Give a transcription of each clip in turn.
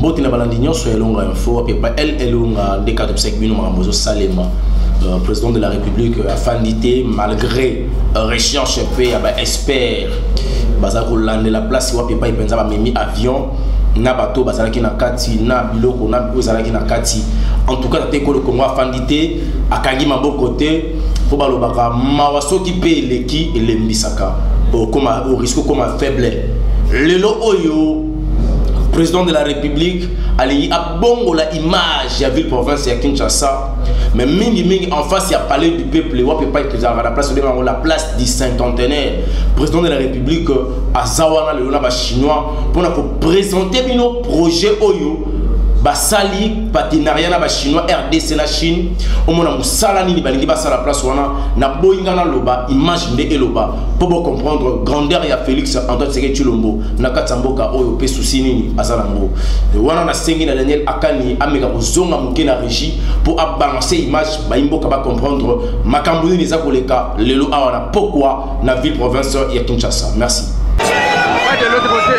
Mbote na balandignon so elonga info elle elonga de 45 minutes mamozo Salema président de la République a fandité malgré recherche pe ba expert baza ko lande la place wa pepa ipenza ba memi avion na bato bazala ki na kati na biloko na bazala ki na kati en tout cas te ko le Congo a fandité akangi maboko te po balobaka mawaso ki pe leki elembisaka au risque comme faible lelo oyo président de la République ali a bongo la image ya ville province ya Kinshasa mais mingi en face il y a palais du peuple wa peut pas être la place de la place du cinquantenaire président de la République à Zawana le na chinois pour présenter nos projets oyo basali partenariat na ba chinois RDC na Chine au mona musala ni balingi basala place wana na boyinga na loba image nde eloba pour comprendre grandeur ya Félix Antoine Tshisekedi Tshilombo na katsamboka oyo pe souci nini azala ngo wana na sengi na Daniel Akani ameka kozonga muke na régie pour abalancer image ba imboka ba comprendre makambo ni za koleka lelo awana pourquoi na ville province ya Kinshasa. Merci. De l'autre côté.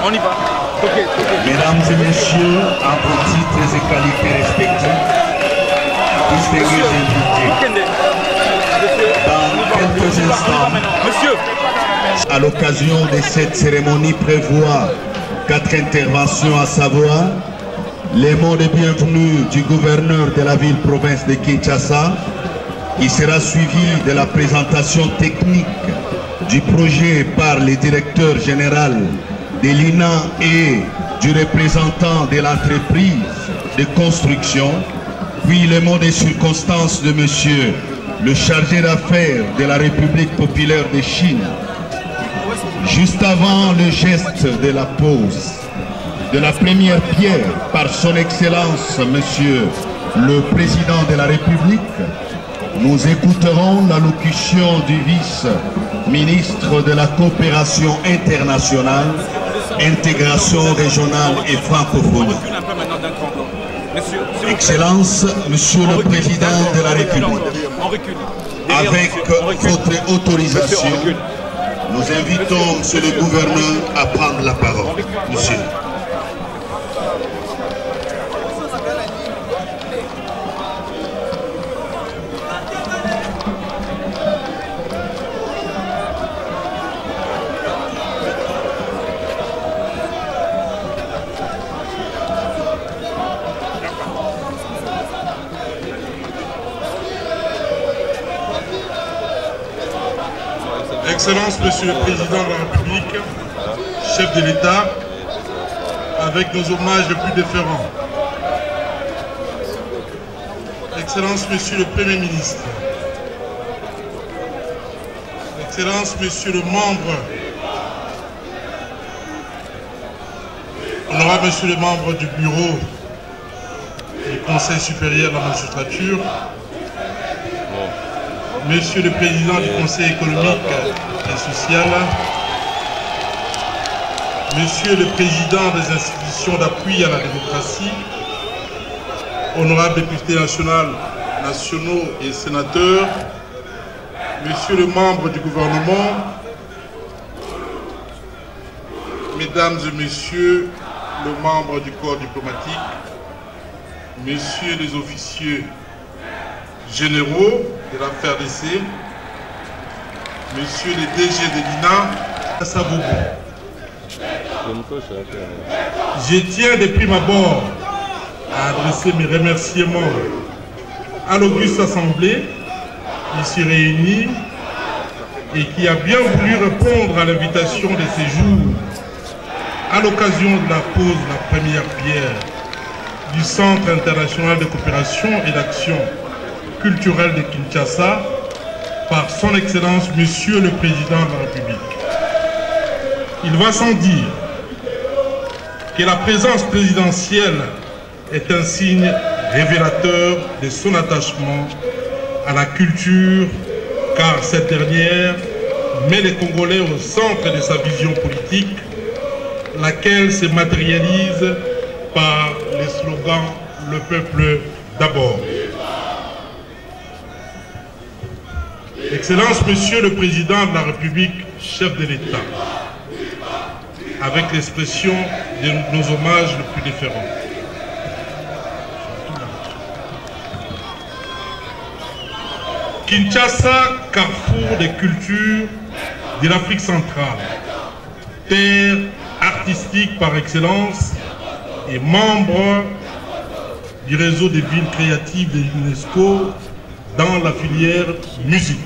On y va. Okay. Mesdames et messieurs, à vos titres et qualités respectifs, distingués invités, dans quelques instants, à l'occasion de cette cérémonie, prévoit 4 interventions, à savoir les mots de bienvenue du gouverneur de la ville-province de Kinshasa, qui sera suivi de la présentation technique du projet par le directeur général de l'INA et du représentant de l'entreprise de construction, puis le mot de circonstance de monsieur le chargé d'affaires de la République populaire de Chine. Juste avant le geste de la pose de la première pierre par son excellence monsieur le président de la République, nous écouterons l'allocution du vice-ministre de la coopération internationale, intégration régionale et francophonie. Excellence, Monsieur le Président de la République, avec votre autorisation, nous invitons Monsieur le Gouverneur à prendre la parole. Monsieur. Excellence, Monsieur le Président de la République, chef de l'État, avec nos hommages les plus déférents. Excellence, Monsieur le Premier ministre. Excellence, Monsieur le membre. Honorable Monsieur le membre du bureau du Conseil supérieur de la magistrature. Monsieur le Président du Conseil économique et social, Monsieur le Président des institutions d'appui à la démocratie, honorables députés nationaux et sénateurs, Monsieur le membre du gouvernement, Mesdames et Messieurs les membres du corps diplomatique, Messieurs les officiers généraux de la FRDC, Monsieur les DG de l'INA, Savobo. Je tiens de prime abord à adresser mes remerciements à l'Auguste Assemblée ici réunie et qui a bien voulu répondre à l'invitation de ces jours à l'occasion de la pose de la première pierre du Centre international de coopération et d'action culturelle de Kinshasa par son Excellence Monsieur le Président de la République. Il va sans dire que la présence présidentielle est un signe révélateur de son attachement à la culture, car cette dernière met les Congolais au centre de sa vision politique, laquelle se matérialise par les slogans « Le peuple d'abord ». Excellence, Monsieur le Président de la République, chef de l'État, avec l'expression de nos hommages les plus déférents. Kinshasa, carrefour des cultures de l'Afrique centrale, terre artistique par excellence et membre du réseau des villes créatives de l'UNESCO dans la filière musique,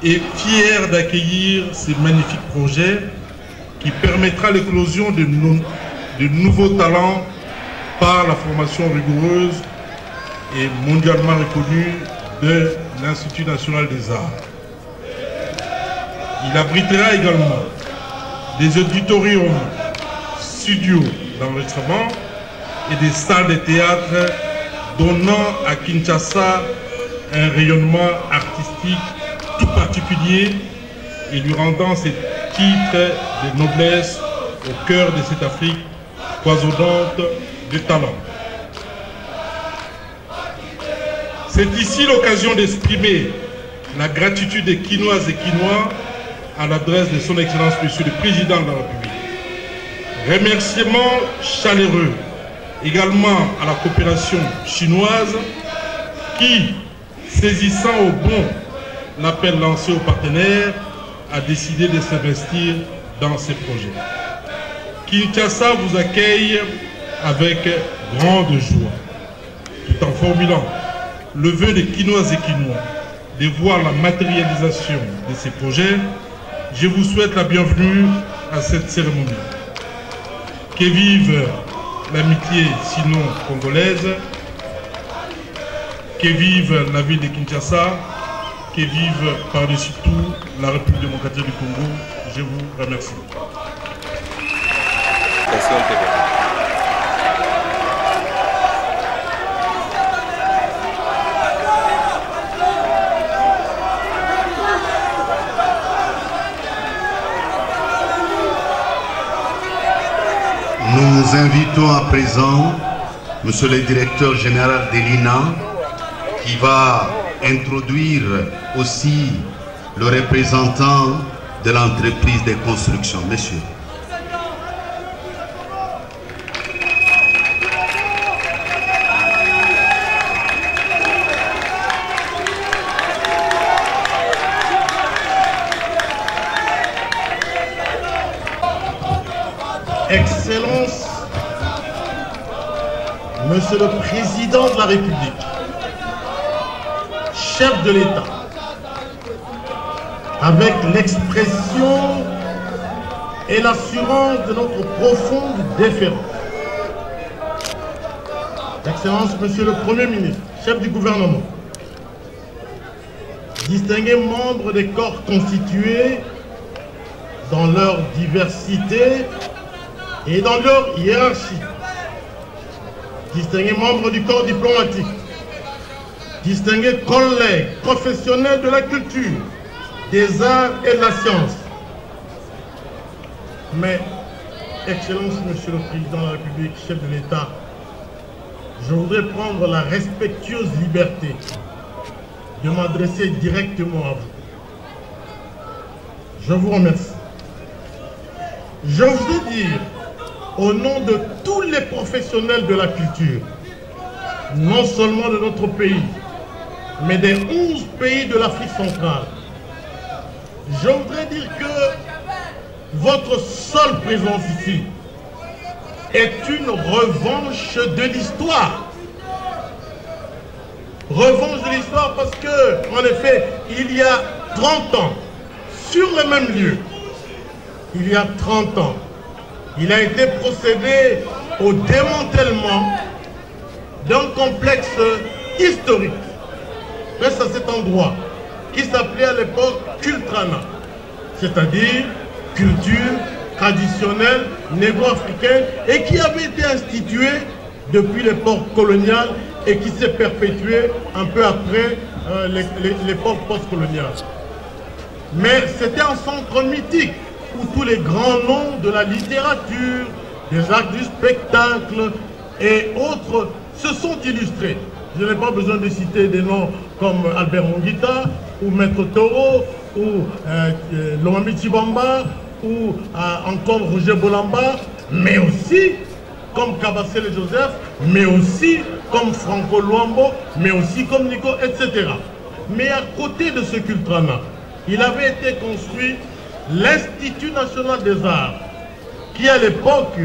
est fier d'accueillir ces magnifiques projets qui permettra l'éclosion de nouveaux talents par la formation rigoureuse et mondialement reconnue de l'Institut national des arts. Il abritera également des auditoriums, studios d'enregistrement et des salles de théâtre donnant à Kinshasa un rayonnement artistique tout particulier et lui rendant ses titres de noblesse au cœur de cette Afrique foisonnante de talents. C'est ici l'occasion d'exprimer la gratitude des Kinoises et Kinois à l'adresse de son Excellence Monsieur le Président de la République. Remerciements chaleureux également à la coopération chinoise qui, saisissant au bon l'appel lancé aux partenaires, a décidé de s'investir dans ces projets. Kinshasa vous accueille avec grande joie, tout en formulant le vœu des Kinoises et Kinois de voir la matérialisation de ces projets. Je vous souhaite la bienvenue à cette cérémonie. Que vive l'amitié sinon congolaise, que vive la ville de Kinshasa, que vive par-dessus tout la République démocratique du Congo. Je vous remercie. Nous invitons à présent Monsieur le directeur général de l'INA qui va introduire aussi le représentant de l'entreprise de construction. Monsieur. Excellence, Monsieur le Président de la République, chef de l'État, avec l'expression et l'assurance de notre profonde déférence. Excellence, Monsieur le Premier ministre, chef du gouvernement, distingués membres des corps constitués dans leur diversité et dans leur hiérarchie, distingués membres du corps diplomatique, distingués collègues professionnels de la culture, des arts et de la science. Mais, Excellence, Monsieur le Président de la République, chef de l'État, je voudrais prendre la respectueuse liberté de m'adresser directement à vous. Je vous remercie. Je voudrais dire, au nom de tous les professionnels de la culture, non seulement de notre pays, mais des 11 pays de l'Afrique centrale, je voudrais dire que votre seule présence ici est une revanche de l'histoire. Revanche de l'histoire parce que, en effet, il y a 30 ans, sur le même lieu, il y a 30 ans, il a été procédé au démantèlement d'un complexe historique, reste à cet endroit, qui s'appelait à l'époque Cultrana, c'est-à-dire culture traditionnelle négro-africaine, et qui avait été instituée depuis l'époque coloniale et qui s'est perpétuée un peu après l'époque post-coloniale. Mais c'était un centre mythique où tous les grands noms de la littérature, des arts du spectacle et autres se sont illustrés. Je n'ai pas besoin de citer des noms comme Albert Mongita, ou Maître Toro, ou Lomami Chibamba, ou encore Roger Bolamba, mais aussi comme Kabasele Joseph, mais aussi comme Franco Luambo, mais aussi comme Nico, etc. Mais à côté de ce Cultrana, il avait été construit l'Institut national des arts, qui à l'époque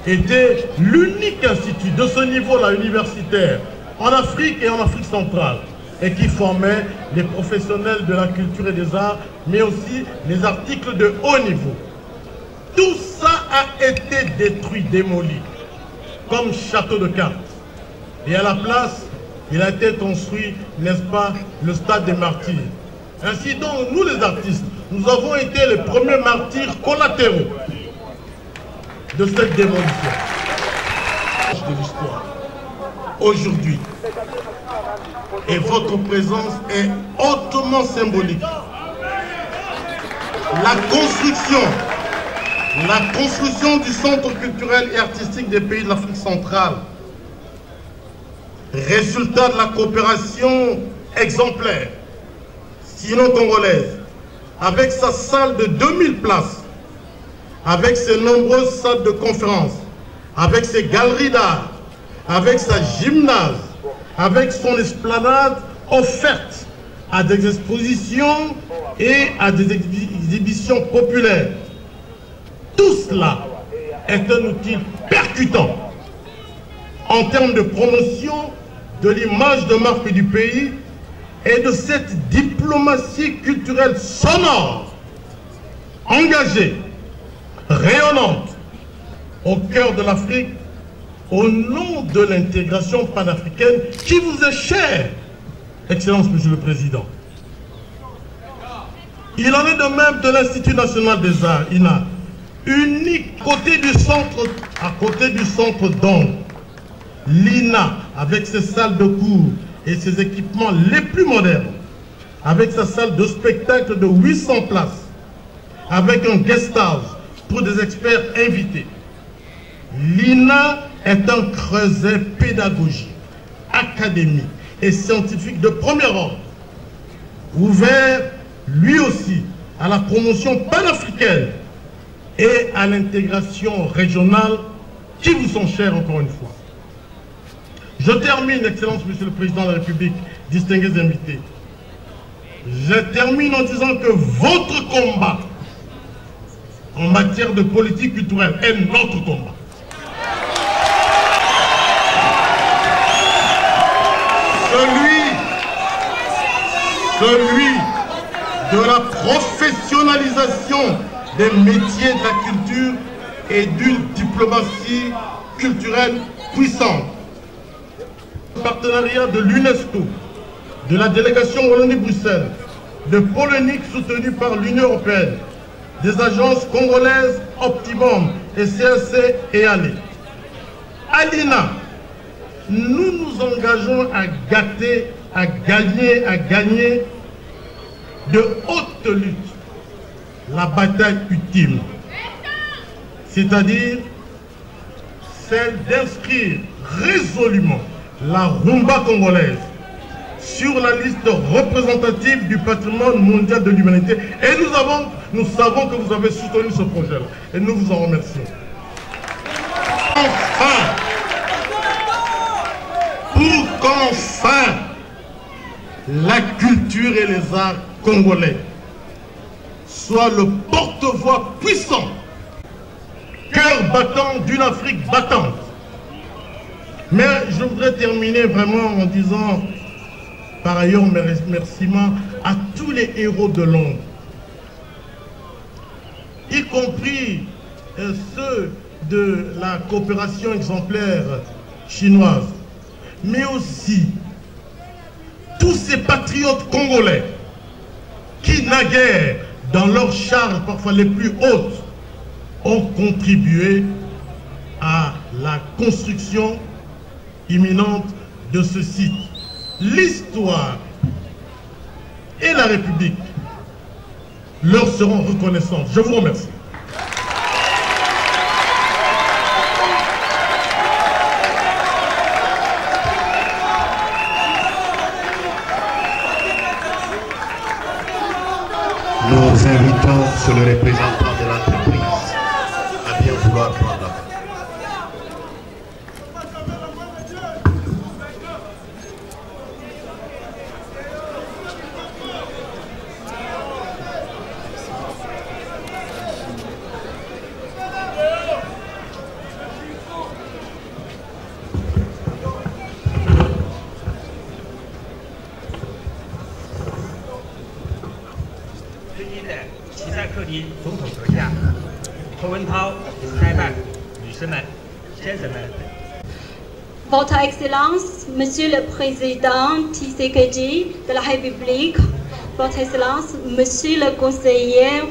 était l'unique institut de ce niveau-là universitaire en Afrique et en Afrique centrale, et qui formait les professionnels de la culture et des arts, mais aussi les articles de haut niveau. Tout ça a été détruit, démoli, comme château de cartes. Et à la place, il a été construit, n'est-ce pas, le stade des martyrs. Ainsi donc, nous les artistes, nous avons été les premiers martyrs collatéraux de cette démolition de l'histoire. Aujourd'hui, et votre présence est hautement symbolique. La construction du centre culturel et artistique des pays de l'Afrique centrale, résultat de la coopération exemplaire sino-congolaise, avec sa salle de 2000 places, avec ses nombreuses salles de conférences, avec ses galeries d'art, avec sa gymnase, avec son esplanade offerte à des expositions et à des exhibitions populaires. Tout cela est un outil percutant en termes de promotion de l'image de marque du pays et de cette diplomatie culturelle sonore, engagée, rayonnante, au cœur de l'Afrique, au nom de l'intégration panafricaine qui vous est chère, Excellence, Monsieur le Président. Il en est de même de l'Institut national des arts, INA, unique à côté du centre d'Ong. L'INA, avec ses salles de cours et ses équipements les plus modernes, avec sa salle de spectacle de 800 places, avec un guest house pour des experts invités, l'INA est un creuset pédagogique, académique et scientifique de premier ordre, ouvert lui aussi à la promotion panafricaine et à l'intégration régionale qui vous sont chères encore une fois. Je termine, Excellence, Monsieur le Président de la République, distingués invités. Je termine en disant que votre combat en matière de politique culturelle est notre combat. Celui de la professionnalisation des métiers de la culture et d'une diplomatie culturelle puissante. Le partenariat de l'UNESCO, de la délégation Wallonie-Bruxelles, de Polonique soutenue par l'Union européenne, des agences congolaises Optimum et CRC et ALE. À l'INA, nous nous engageons à gagner de haute lutte la bataille ultime, c'est-à-dire celle d'inscrire résolument la rumba congolaise sur la liste représentative du patrimoine mondial de l'humanité. Et nous savons que vous avez soutenu ce projet-là et nous vous en remercions. Pour qu'enfin la culture et les arts congolais soient le porte-voix puissant, cœur battant d'une Afrique battante. Mais je voudrais terminer vraiment en disant par ailleurs mes remerciements à tous les héros de l'ombre, y compris ceux de la coopération exemplaire chinoise, mais aussi tous ces patriotes congolais qui, naguère, dans leurs charges parfois les plus hautes, ont contribué à la construction imminente de ce site. L'histoire et la République leur seront reconnaissantes. Je vous remercie. Nous invitons sur le représentant de l'entreprise à bien vouloir prendre la parole. Votre Excellence, Monsieur le Président Tshisekedi de la République, Votre Excellence, Monsieur le Conseiller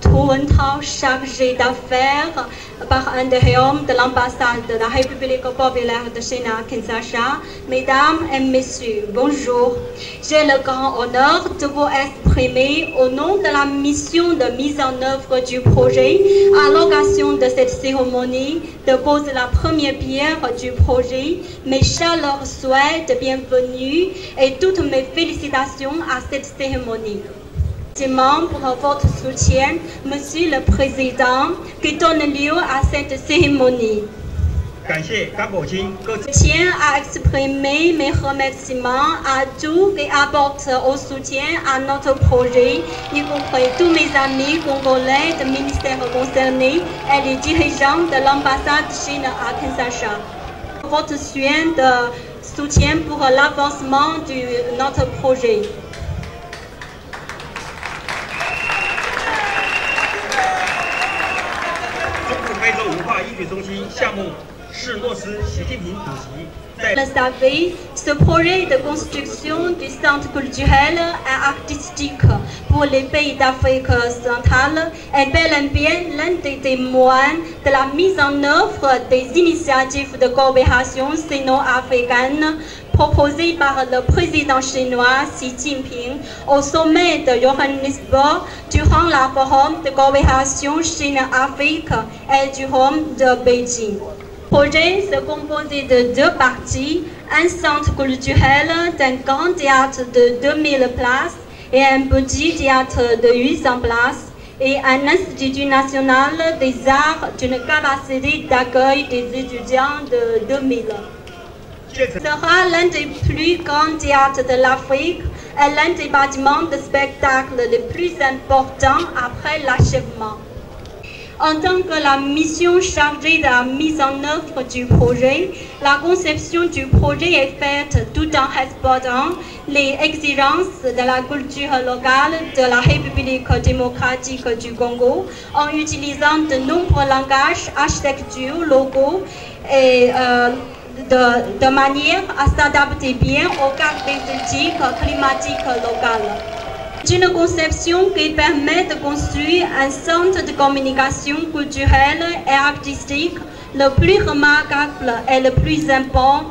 Trouventhal, chargé d'affaires par intérim de l'ambassade de la République populaire de Chine à Kinshasa, Mesdames et Messieurs, bonjour. J'ai le grand honneur de vous exprimer au nom de la mission de mise en œuvre du projet à l'occasion de cette cérémonie de poser la première pierre du projet, mes chaleureux souhaits de bienvenue et toutes mes félicitations à cette cérémonie. Pour votre soutien, Monsieur le Président, qui donne lieu à cette cérémonie. Je tiens à exprimer mes remerciements à tous qui apportent au soutien à notre projet, y compris tous mes amis congolais des ministères concernés et les dirigeants de l'ambassade de Chine à Kinshasa. Votre soutien pour l'avancement de notre projet. Vous le savez, ce projet de construction du centre culturel et artistique pour les pays d'Afrique centrale est bel et bien l'un des témoins de la mise en œuvre des initiatives de coopération sino-africaine proposé par le président chinois Xi Jinping au sommet de Johannesburg durant la forum de coopération Chine-Afrique et du forum de Beijing. Le projet se composait de deux parties, un centre culturel d'un grand théâtre de 2000 places et un petit théâtre de 800 places et un institut national des arts d'une capacité d'accueil des étudiants de 2000. Ce sera l'un des plus grands théâtres de l'Afrique et l'un des bâtiments de spectacle les plus importants après l'achèvement. En tant que la mission chargée de la mise en œuvre du projet, la conception du projet est faite tout en respectant les exigences de la culture locale de la République démocratique du Congo en utilisant de nombreux langages architecturaux locaux et de manière à s'adapter bien aux caractéristiques climatiques locales. C'est une conception qui permet de construire un centre de communication culturelle et artistique le plus remarquable et le plus important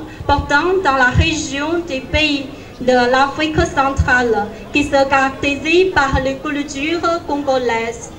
dans la région des pays de l'Afrique centrale, qui se caractérise par les cultures congolaises.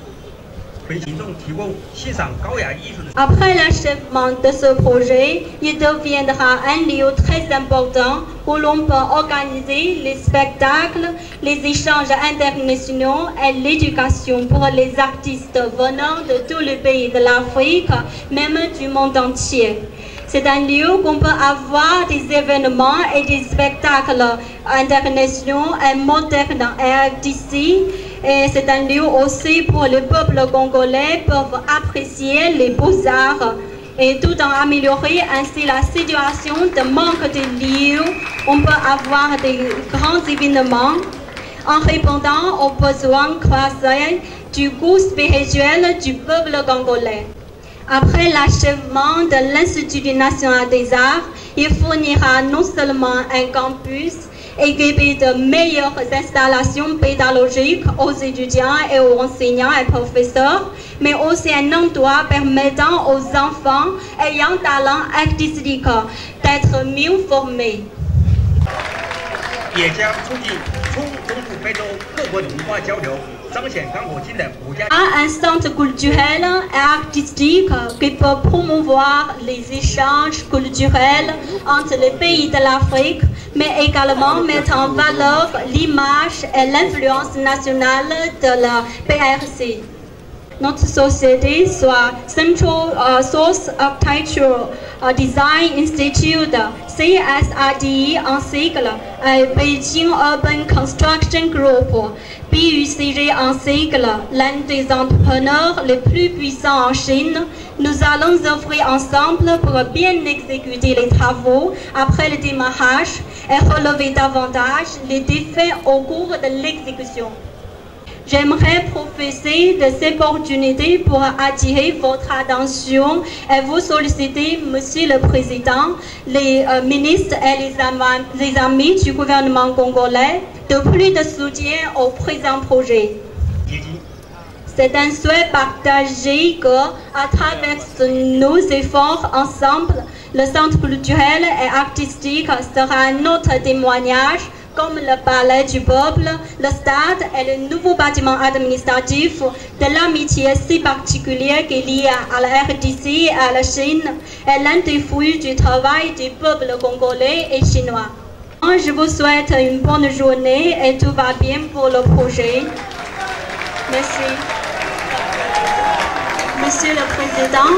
Après l'achèvement de ce projet, il deviendra un lieu très important où l'on peut organiser les spectacles, les échanges internationaux et l'éducation pour les artistes venant de tous les pays de l'Afrique, même du monde entier. C'est un lieu où on peut avoir des événements et des spectacles internationaux et modernes et artistiques. Et c'est un lieu aussi pour le peuple congolais peuvent apprécier les beaux-arts et tout en améliorer ainsi la situation de manque de lieux. On peut avoir des grands événements en répondant aux besoins croissants du goût spirituel du peuple congolais. Après l'achèvement de l'Institut national des arts, il fournira non seulement un campus équipé de meilleures installations pédagogiques aux étudiants et aux enseignants et professeurs, mais aussi un endroit permettant aux enfants ayant talent artistique d'être mieux formés. Un centre culturel et artistique qui peut promouvoir les échanges culturels entre les pays de l'Afrique, mais également mettre en valeur l'image et l'influence nationale de la PRC. Notre société soit Central Source Architectural Design Institute, CSRD en sigle, et Beijing Urban Construction Group, BUCG en sigle, l'un des entrepreneurs les plus puissants en Chine. Nous allons œuvrer ensemble pour bien exécuter les travaux après le démarrage et relever davantage les défis au cours de l'exécution. J'aimerais profiter de cette opportunité pour attirer votre attention et vous solliciter, Monsieur le Président, les ministres et les amis du gouvernement congolais, de plus de soutien au présent projet. C'est un souhait partagé que, à travers nos efforts ensemble, le centre culturel et artistique sera un autre témoignage, comme le palais du peuple, le stade et le nouveau bâtiment administratif de l'amitié si particulière qu'il y a à la RDC et à la Chine, est l'un des fruits du travail du peuple congolais et chinois. Je vous souhaite une bonne journée et tout va bien pour le projet. Merci. Monsieur le Président,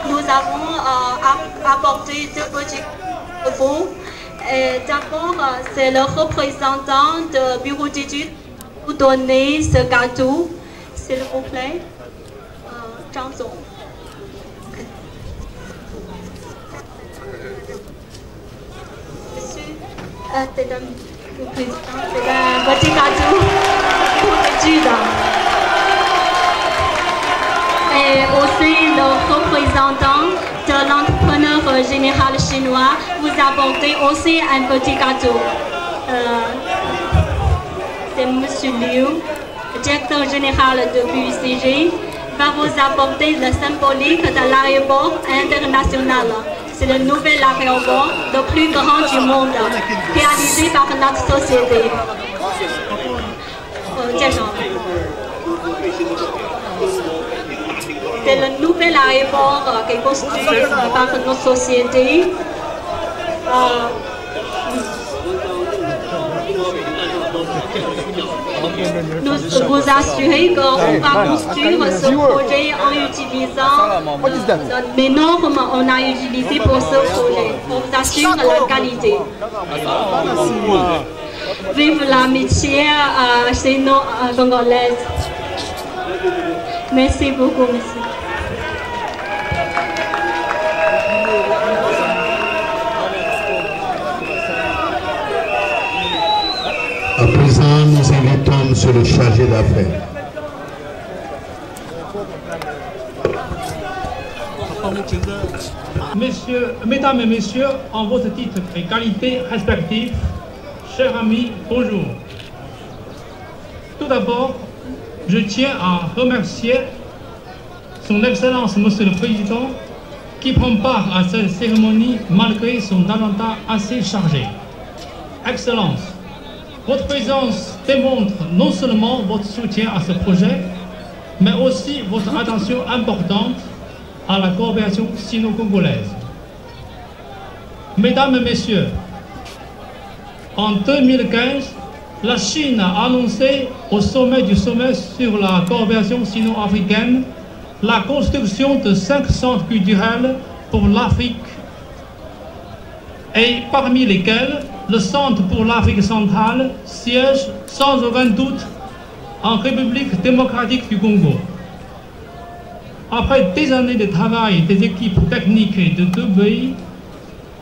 nous avons apporté deux petits cadeaux. D'abord, c'est le représentant du bureau d'études pour donner ce cadeau. S'il vous plaît, Zhang Zong. Monsieur, c'est un petit cadeau pour l'étude. Et aussi le représentant de l'entrepreneur général chinois vous apportez aussi un petit cadeau. C'est M. Liu, directeur général de BUCG, va vous apporter le symbolique de l'aéroport international. C'est le nouvel aéroport, le plus grand du monde, réalisé par notre société. C'est le nouvel aéroport qui est construit par notre société. Nous vous assurons qu'on va construire ce projet en utilisant les normes qu'on a utilisées pour ce projet. On vous assure la qualité. Vive l'amitié sino-congolaise. Merci beaucoup, monsieur. À présent, nous invitons monsieur le chargé d'affaires. Mesdames et messieurs, en votre titre et qualité respectifs, chers amis, bonjour. Tout d'abord, je tiens à remercier son Excellence, Monsieur le Président, qui prend part à cette cérémonie malgré son agenda assez chargé. Excellence, votre présence démontre non seulement votre soutien à ce projet, mais aussi votre attention importante à la coopération sino-congolaise. Mesdames et messieurs, en 2015, la Chine a annoncé au sommet du sommet sur la coopération sino-africaine la construction de 5 centres culturels pour l'Afrique, et parmi lesquels le Centre pour l'Afrique centrale siège sans aucun doute en République démocratique du Congo. Après des années de travail des équipes techniques de deux pays,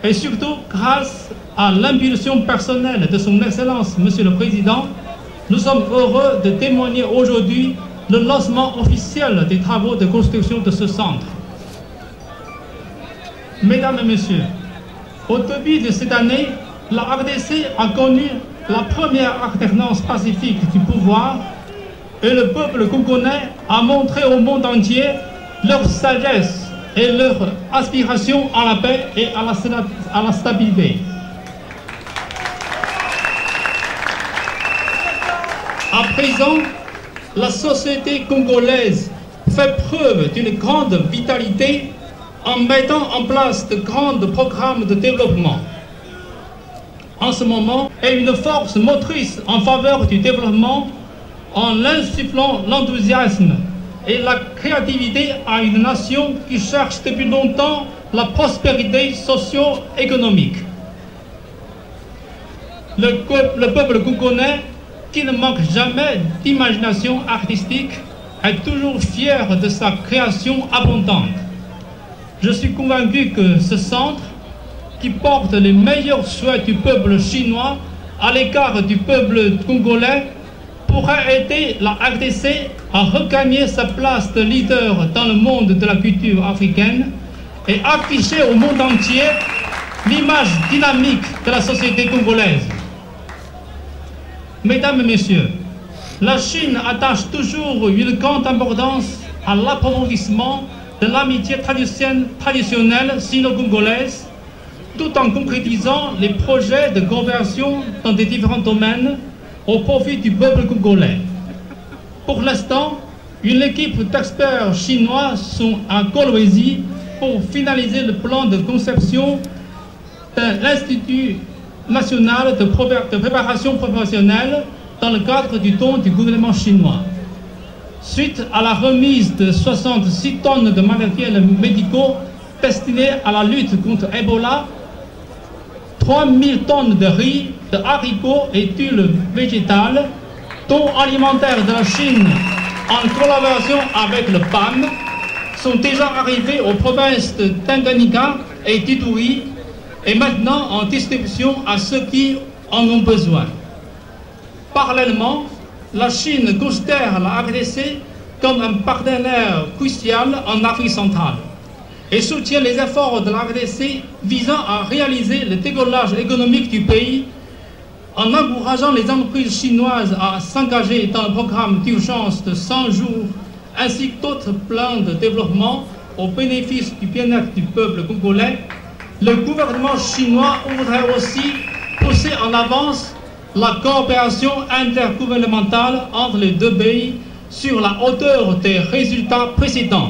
et surtout grâce à l'impulsion personnelle de son Excellence, Monsieur le Président, nous sommes heureux de témoigner aujourd'hui le lancement officiel des travaux de construction de ce centre. Mesdames et Messieurs, au début de cette année, la RDC a connu la première alternance pacifique du pouvoir et le peuple congolais a montré au monde entier leur sagesse et leur aspiration à la paix et à la stabilité. À présent, la société congolaise fait preuve d'une grande vitalité en mettant en place de grands programmes de développement. En ce moment, est une force motrice en faveur du développement en insufflant l'enthousiasme et la créativité à une nation qui cherche depuis longtemps la prospérité socio-économique. Le peuple congolais, qui ne manque jamais d'imagination artistique, est toujours fier de sa création abondante. Je suis convaincu que ce centre, qui porte les meilleurs souhaits du peuple chinois à l'égard du peuple congolais, pourrait aider la RDC à regagner sa place de leader dans le monde de la culture africaine et afficher au monde entier l'image dynamique de la société congolaise. Mesdames et Messieurs, la Chine attache toujours une grande importance à l'approfondissement de l'amitié traditionnelle sino-congolaise, tout en concrétisant les projets de coopération dans des différents domaines au profit du peuple congolais. Pour l'instant, une équipe d'experts chinois sont à Kolwezi pour finaliser le plan de conception de l'Institut national de préparation professionnelle dans le cadre du don du gouvernement chinois. Suite à la remise de 66 tonnes de matériels médicaux destinés à la lutte contre Ebola, 3000 tonnes de riz, de haricots et d'huile végétale, dons alimentaires de la Chine en collaboration avec le PAM, sont déjà arrivés aux provinces de Tanganyika et d'Ituri et maintenant en distribution à ceux qui en ont besoin. Parallèlement, la Chine considère la RDC comme un partenaire crucial en Afrique centrale et soutient les efforts de la RDC visant à réaliser le décollage économique du pays en encourageant les entreprises chinoises à s'engager dans le programme d'urgence de 100 jours ainsi que d'autres plans de développement au bénéfice du bien-être du peuple congolais le gouvernement chinois voudrait aussi pousser en avance la coopération intergouvernementale entre les deux pays sur la hauteur des résultats précédents.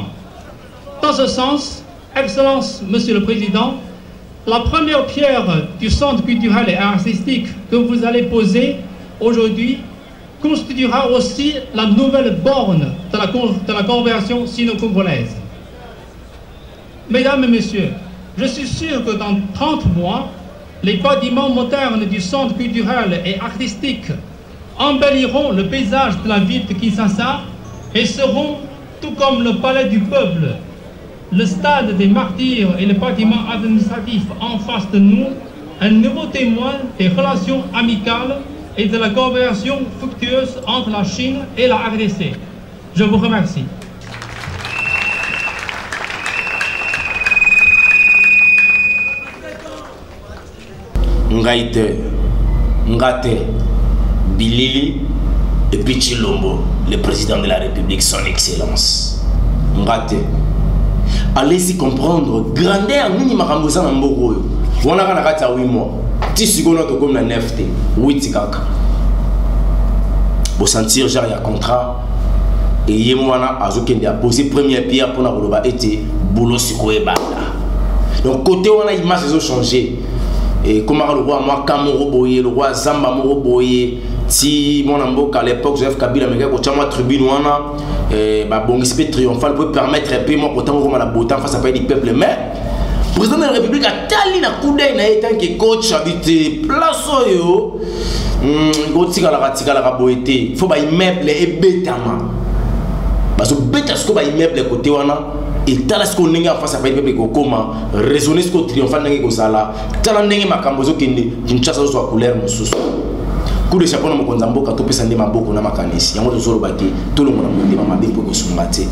Dans ce sens, Excellence, Monsieur le Président, la première pierre du centre culturel et artistique que vous allez poser aujourd'hui constituera aussi la nouvelle borne de la coopération sino-congolaise. Mesdames et Messieurs, je suis sûr que dans 30 mois, les bâtiments modernes du centre culturel et artistique embelliront le paysage de la ville de Kinshasa et seront, tout comme le palais du peuple, le stade des martyrs et le bâtiment administratif en face de nous, un nouveau témoin des relations amicales et de la coopération fructueuse entre la Chine et la RDC. Je vous remercie. Ngaïte, Ngate, Bilili et puis Chilombo, le président de la République, son excellence. Ngate. Allez-y comprendre, grandeur, nous makamboza na mboko. On a kanakati à 8 mois. Ti secondes to comme na 9 t. 8 kaka. Pour sentir genre il y a contrat et yemwana azokende a posé première pierre pour na koloba été boulot sikoeba. Donc côté on a image ils ont changé. Et comme le roi moi Kamoro Boye, le roi Zamba Moro Boye, si mon amboka à l'époque Joseph Kabila me ko chama tribune wana ba bongispe triomphal pour permettre un peu moi autant comme la beauté face à pays du peuple mais président de la République a tali na kudai na étant que coach habité place yo gotika la boité faut ba immeuble et betama parce que beta ce ko ba immeuble côté wana et tala ce qu'on est en face à pays peuple comment raisonner ce qu'on triomphal n'engue sala tala n'engue makambozo kende Kinshasa soit couleur mususu coup de chapeau na mokonza mboka to pesa ndema boko na makanisi yango tozolo baki tout le monde a monté mama bepo ko sumbate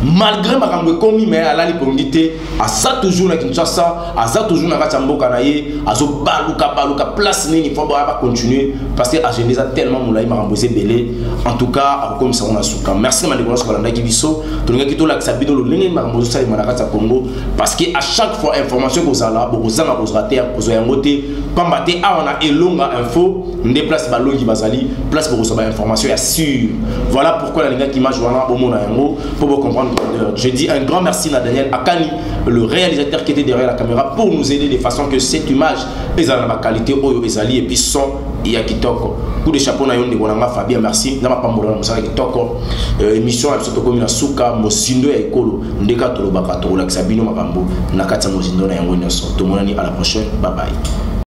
malgré makambo komi mais alali pongité a ça toujours na Kinshasa a ça toujours na kati mboka na ye azo baluka place nini faut ba continuer parce que agenda tellement moulai makambo c'est belé en tout cas comme ça on a souka merci na ndeko na ndaki biso to ngaki to la sabino lo nini makambo so sali manakata Congo parce que à chaque fois information ko zala boko zanga ko rater ko zo yangote pambate a on a elonga info ndé place balongi bazali place pour recevoir information ya sûr voilà pourquoi la linga qui m'a joindre au mona yango pour comprendre. Je dis un grand merci à Daniel Akani, le réalisateur qui était derrière la caméra pour nous aider de façon que cette image est dans la qualité Oyo Ezali et puis son Yakitoko. Coup de chapeau na yon de Bonanga Fabien merci. Nama pambola na musaka Kitoko. Émission à Soto Komina Suka Mosindo ya Ekolo. Ndeka tolo baka tolo la Sabino Makambo. Nakata Mosindo na yango nyoso. Tout le monde à la prochaine. Bye bye.